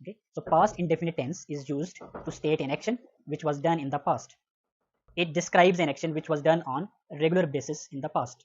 Okay? So past indefinite tense is used to state an action which was done in the past. It describes an action which was done on regular basis in the past.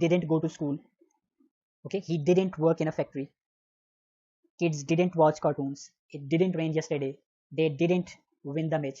didn't go to school. Okay, he didn't work in a factory. Kids didn't watch cartoons. It didn't rain yesterday. They didn't win the match.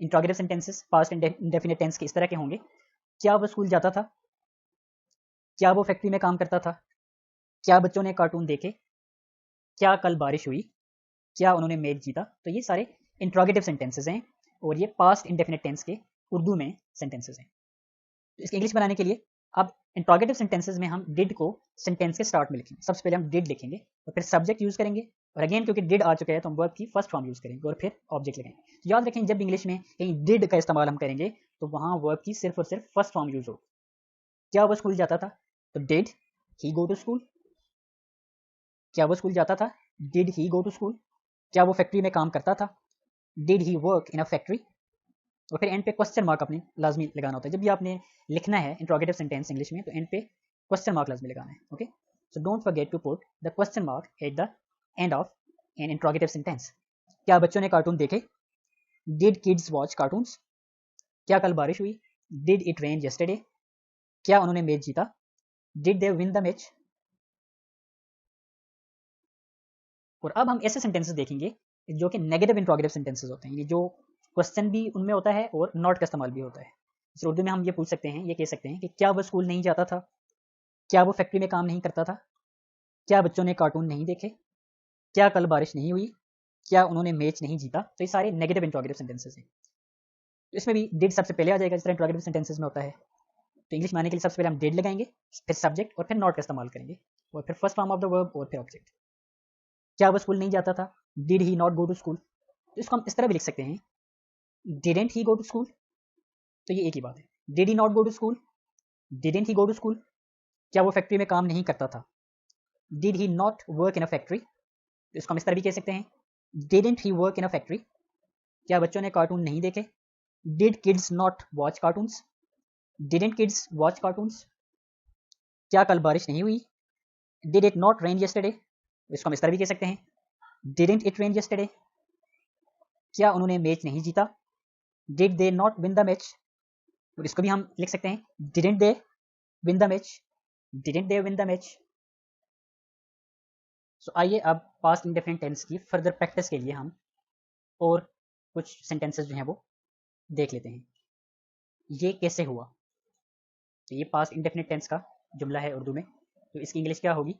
Interrogative sentences past indefinite tense के इस तरह के होंगे, क्या वो school जाता था, क्या वो फैक्ट्री में काम करता था, क्या बच्चों ने कार्टून देखे, क्या कल बारिश हुई, क्या उन्होंने मैच जीता। तो ये सारे इंट्रोगेटिव सेंटेंसेस हैं और ये पास्ट इंडेफिनिट टेंस के उर्दू में सेंटेंसेस हैं। तो इसके इंग्लिश बनाने के लिए अब इंट्रोगेटिव सेंटेंसेस में हम डिड को सेंटेंस के स्टार्ट में लिखेंगे। सबसे पहले हम डिड लिखेंगे और फिर सब्जेक्ट यूज करेंगे, और अगेन क्योंकि डिड आ चुका है तो हम वर्ब की फर्स्ट फॉर्म यूज करेंगे और फिर ऑब्जेक्ट लगाएंगे। तो याद रखें जब इंग्लिश में कहीं डिड का इस्तेमाल हम करेंगे तो वहां वर्ब की सिर्फ और सिर्फ फर्स्ट फॉर्म यूज होगी। क्या वो स्कूल जाता था, तो did he go to school. क्या वो स्कूल जाता था, did he go to school. क्या वो फैक्ट्री में काम करता था, did he work in a factory. और फिर एंड पे क्वेश्चन मार्क अपने लाजमी लगाना होता है। जब भी आपने लिखना है इंट्रोगेटिव सेंटेंस इंग्लिश में तो एंड पे क्वेश्चन मार्क लाजमी लगाना है। Okay, so don't forget to put the question mark at the end of an interrogative sentence. क्या बच्चों ने कार्टून देखे, डिड किड्स वॉच कार्टून्स। क्या कल बारिश हुई, डिड इट रेन यस्टरडे। क्या उन्होंने मैच जीता, did they win the match. और अब हम ऐसे सेंटेंसेस देखेंगे जो कि नेगेटिव इंट्रोगेटिव सेंटेंसेस होते हैं, ये जो क्वेश्चन भी उनमें होता है और नॉट का इस्तेमाल भी होता है। जैसे उर्दू में हम ये पूछ सकते हैं, ये कह सकते हैं कि क्या वो स्कूल नहीं जाता था, क्या वो फैक्ट्री में काम नहीं करता था, क्या बच्चों ने कार्टून नहीं देखे, क्या कल बारिश नहीं हुई, क्या उन्होंने मैच नहीं जीता। तो ये सारे नेगेटिव इंट्रोगेटिव सेंटेंसेस हैं। तो इसमें भी डिड सबसे पहले आ जाएगा जिस तरह इंट्रोगेटिव सेंटेंसेस में होता है। तो इंग्लिश में आने के लिए सबसे पहले हम डिड लगाएंगे, फिर सब्जेक्ट और फिर नॉट का इस्तेमाल करेंगे और फिर first form of the verb और फिर ऑब्जेक्ट। क्या वो स्कूल नहीं जाता था, did he not go to school. तो इसको हम इस तरह भी लिख सकते हैं, didn't he go to school. तो ये एक ही बात है, did he not go to school, didn't he go to school. क्या वो फैक्ट्री में काम नहीं करता था, did he not work in a factory. तो इसको हम इस तरह भी कह सकते हैं, didn't he work in a factory. क्या बच्चों ने कार्टून नहीं देखे, did kids not watch cartoons, didn't kids watch cartoons. क्या कल बारिश नहीं हुई, did it not rain yesterday. इसको हम इस तरह भी कह सकते हैं, डिडेंट इट रेन यस्टरडे। क्या उन्होंने मैच नहीं जीता, did they not win the match. और इसको भी हम लिख सकते हैं, didn't they win the match, didn't they win the match. So आइए अब पास्ट इंडेफिनिट टेंस की फर्दर प्रैक्टिस के लिए हम और कुछ सेंटेंसेस जो हैं वो देख लेते हैं। ये कैसे हुआ, तो ये पास्ट इंडेफिनिट टेंस का जुमला है उर्दू में, तो इसकी इंग्लिश क्या होगी,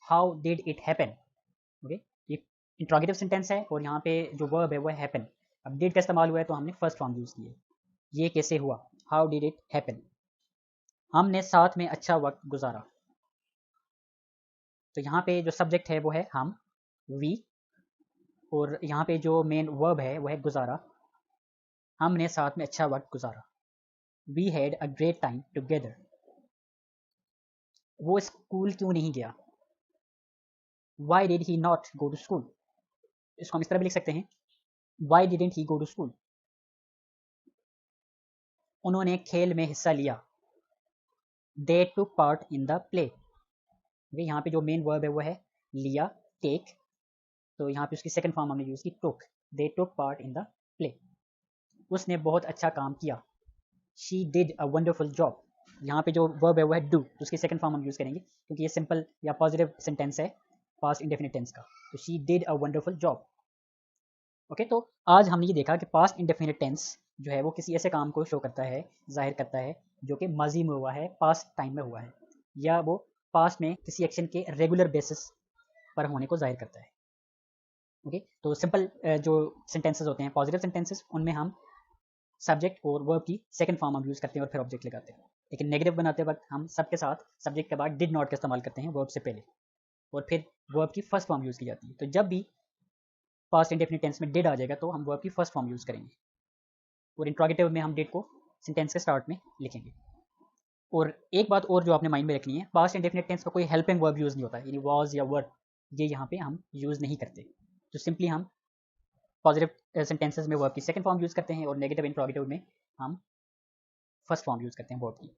how did it happen. Okay, ये इंट्रोगेटिव सेंटेंस है और यहाँ पे जो वर्ब है वो है हैपन। अब डिड का इस्तेमाल हुआ है तो हमने फर्स्ट फॉर्म यूज की है। ये कैसे हुआ, हाउ डिड इट हैपन। हमने साथ में अच्छा वक्त गुजारा। तो यहाँ पे जो सब्जेक्ट है वो है हम, वी, और यहाँ पे जो मेन वर्ब है वो है गुजारा। हमने साथ में अच्छा वक्त गुजारा, we had a great time together. वो स्कूल क्यों नहीं गया, why did he not go to school. इसको हम इस तरह भी लिख सकते हैं, why didn't he go to school. उन्होंने खेल में हिस्सा लिया, they took part in the play. यहाँ पे जो मेन वर्ब है वो है लिया, टेक, तो यहाँ पे उसकी सेकंड फॉर्म हमने यूज की took, they took part in the play. उसने बहुत अच्छा काम किया, she did a wonderful job. यहाँ पे जो वर्ब है वो है डू, तो उसकी सेकंड फॉर्म हम यूज करेंगे क्योंकि ये सिंपल या पॉजिटिव सेंटेंस है पास्ट इंडेफिनिट टेंस का। तो she did a wonderful job. Okay, तो आज हमने ये देखा कि पास्ट इंडेफिनिट टेंस जो है वो किसी ऐसे काम को शो करता है, जाहिर करता है जो कि माजी में हुआ है, पास्ट टाइम में हुआ है, या वो पास्ट में किसी एक्शन के रेगुलर बेसिस पर होने को जाहिर करता है। ओके, तो सिंपल जो सेंटेंसेस होते हैं पॉजिटिव सेंटेंसेस, उनमें हम सब्जेक्ट और वर्ब की सेकंड फॉर्म हम यूज करते हैं और फिर ऑब्जेक्ट लगाते हैं। लेकिन नेगेटिव बनाते वक्त हम सबके साथ सब्जेक्ट के बाद डिड नॉट का इस्तेमाल करते हैं वर्ब से पहले, और फिर वर्ब की फर्स्ट फॉर्म यूज की जाती है। तो जब भी पास्ट इंडेफिनिट टेंस में डिड आ जाएगा तो हम वर्ब की फर्स्ट फॉर्म यूज करेंगे, और इंट्रोगेटिव में हम डिड को सेंटेंस के स्टार्ट में लिखेंगे। और एक बात और जो आपने माइंड में रखनी है, पास्ट इंडेफिनिट टेंस में कोई हेल्पिंग वर्ब यूज नहीं होता, यानी वाज या वर्ब, ये यहाँ पे हम यूज नहीं करते। तो सिंपली हम पॉजिटिव सेंटेंसेस में वर्ब की सेकंड फॉर्म यूज करते हैं और नेगेटिव इंट्रोगेटिव में हम फर्स्ट फॉर्म यूज करते हैं वर्ब की।